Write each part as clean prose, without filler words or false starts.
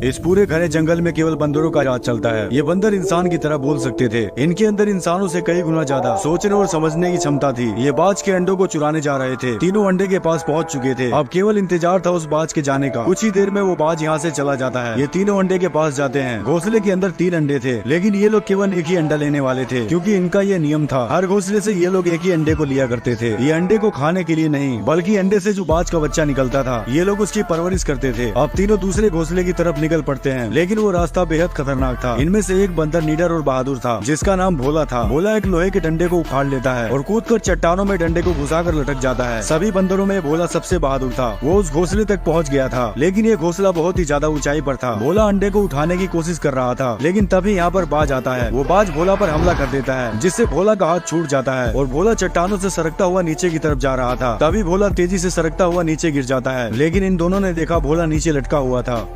इस पूरे घने जंगल में केवल बंदरों का राज चलता है। ये बंदर इंसान की तरह बोल सकते थे। इनके अंदर इंसानों से कई गुना ज्यादा सोचने और समझने की क्षमता थी। ये बाज के अंडों को चुराने जा रहे थे। तीनों अंडे के पास पहुंच चुके थे। अब केवल इंतजार था उस बाज के जाने का। कुछ ही देर में वो बाज यहाँ से चला जाता है। ये तीनों अंडे के पास जाते हैं। घोंसले के अंदर 3 अंडे थे, लेकिन ये लोग केवल एक ही अंडा लेने वाले थे, क्योंकि इनका ये नियम था। हर घोंसले से ये लोग एक ही अंडे को लिया करते थे। ये अंडे को खाने के लिए नहीं, बल्कि अंडे से जो बाज का बच्चा निकलता था, ये लोग उसकी परवरिश करते थे। अब तीनों दूसरे घोंसले की तरफ निकल पड़ते हैं, लेकिन वो रास्ता बेहद खतरनाक था। इनमें से एक बंदर निडर और बहादुर था, जिसका नाम भोला था। भोला एक लोहे के डंडे को उखाड़ लेता है और कूदकर चट्टानों में डंडे को घुसाकर लटक जाता है। सभी बंदरों में भोला सबसे बहादुर था। वो उस घोंसले तक पहुंच गया था, लेकिन ये घोंसला बहुत ही ज्यादा ऊंचाई पर था। भोला अंडे को उठाने की कोशिश कर रहा था, लेकिन तभी यहाँ पर बाज आता है। वो बाज भोला पर हमला कर देता है, जिससे भोला का हाथ छूट जाता है और भोला चट्टानों से सरकता हुआ नीचे की तरफ जा रहा था। तभी भोला तेजी से सरकता हुआ नीचे गिर जाता है, लेकिन इन दोनों ने देखा भोला नीचे लटका हुआ था।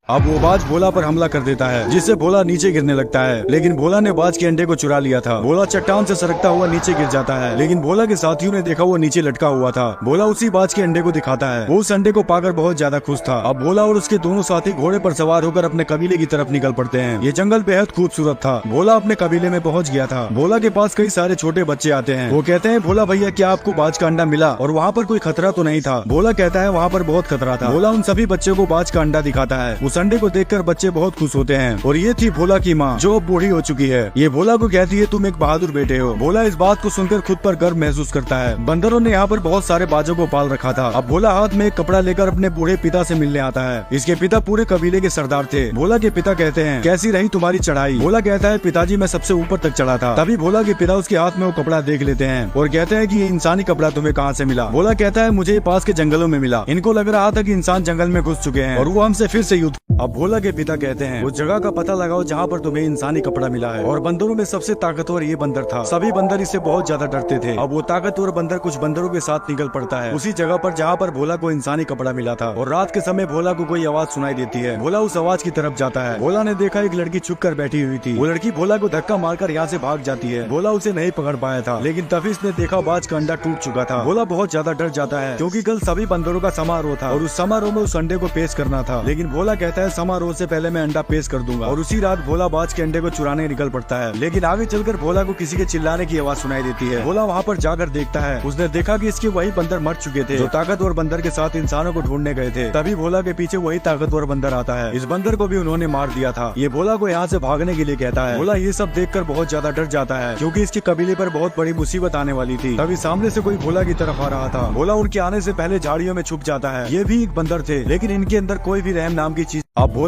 अब वो बाज भोला पर हमला कर देता है, जिससे भोला नीचे गिरने लगता है, लेकिन भोला ने बाज के अंडे को चुरा लिया था। भोला चट्टान से सरकता हुआ नीचे गिर जाता है, लेकिन भोला के साथियों ने देखा वो नीचे लटका हुआ था। भोला उसी बाज के अंडे को दिखाता है। वो उस अंडे को पाकर बहुत ज्यादा खुश था। अब भोला और उसके दोनों साथी घोड़े पर सवार होकर अपने कबीले की तरफ निकल पड़ते हैं। ये जंगल बेहद खूबसूरत था। भोला अपने कबीले में पहुँच गया था। भोला के पास कई सारे छोटे बच्चे आते हैं। वो कहते हैं, भोला भैया, क्या आपको बाज का अंडा मिला और वहाँ पर कोई खतरा तो नहीं था? भोला कहता है, वहाँ पर बहुत खतरा था। भोला उन सभी बच्चों को बाज का अंडा दिखाता है। उस अंडे को देखकर बच्चे बहुत खुश होते हैं। और ये थी भोला की माँ, जो अब बूढ़ी हो चुकी है। ये भोला को कहती है, तुम एक बहादुर बेटे हो। भोला इस बात को सुनकर खुद पर गर्व महसूस करता है। बंदरों ने यहाँ पर बहुत सारे बाजों को पाल रखा था। अब भोला हाथ में एक कपड़ा लेकर अपने बूढ़े पिता से मिलने आता है। इसके पिता पूरे कबीले के सरदार थे। भोला के पिता कहते हैं, कैसी रही तुम्हारी चढ़ाई? भोला कहता है, पिताजी, मैं सबसे ऊपर तक चढ़ा था। तभी भोला के पिता उसके हाथ में वो कपड़ा देख लेते हैं और कहते हैं कि ये इंसानी कपड़ा तुम्हें कहाँ से मिला? भोला कहता है, मुझे पास के जंगलों में मिला। इनको लग रहा था कि इंसान जंगल में घुस चुके हैं और वो हमसे फिर से युद्ध। अब भोला के पिता कहते हैं, उस जगह का पता लगाओ जहाँ पर तुम्हें इंसानी कपड़ा मिला है। और बंदरों में सबसे ताकतवर ये बंदर था। सभी बंदर इससे बहुत ज्यादा डरते थे। अब वो ताकतवर बंदर कुछ बंदरों के साथ निकल पड़ता है उसी जगह पर जहाँ पर भोला को इंसानी कपड़ा मिला था। और रात के समय भोला को कोई आवाज सुनाई देती है। भोला उस आवाज की तरफ जाता है। भोला ने देखा एक लड़की छुप कर बैठी हुई थी। वो लड़की भोला को धक्का मारकर यहाँ से भाग जाती है। भोला उसे नहीं पकड़ पाया था, लेकिन तभी इसने देखा बाज का अंडा टूट चुका था। भोला बहुत ज्यादा डर जाता है, क्योंकि कल सभी बंदरों का समारोह था और उस समारोह में उस अंडे को पेश करना था। लेकिन भोला कहता है, समारोह से पहले मैं अंडा पेश कर दूंगा। और उसी रात भोला बाज के अंडे को चुराने निकल पड़ता है। लेकिन आगे चलकर भोला को किसी के चिल्लाने की आवाज सुनाई देती है। भोला वहाँ पर जाकर देखता है। उसने देखा कि इसके वही बंदर मर चुके थे, जो ताकतवर बंदर के साथ इंसानों को ढूंढने गए थे। तभी भोला के पीछे वही ताकतवर बंदर आता है। इस बंदर को भी उन्होंने मार दिया था। ये भोला को यहाँ से भागने के लिए कहता है। भोला ये सब देखकर बहुत ज्यादा डर जाता है, क्योंकि इसके कबीले पर बहुत बड़ी मुसीबत आने वाली थी। तभी सामने से कोई भोला की तरफ आ रहा था। भोला उनके आने से पहले झाड़ियों में छुप जाता है। ये भी एक बंदर थे, लेकिन इनके अंदर कोई भी रहम नाम की चीज। अब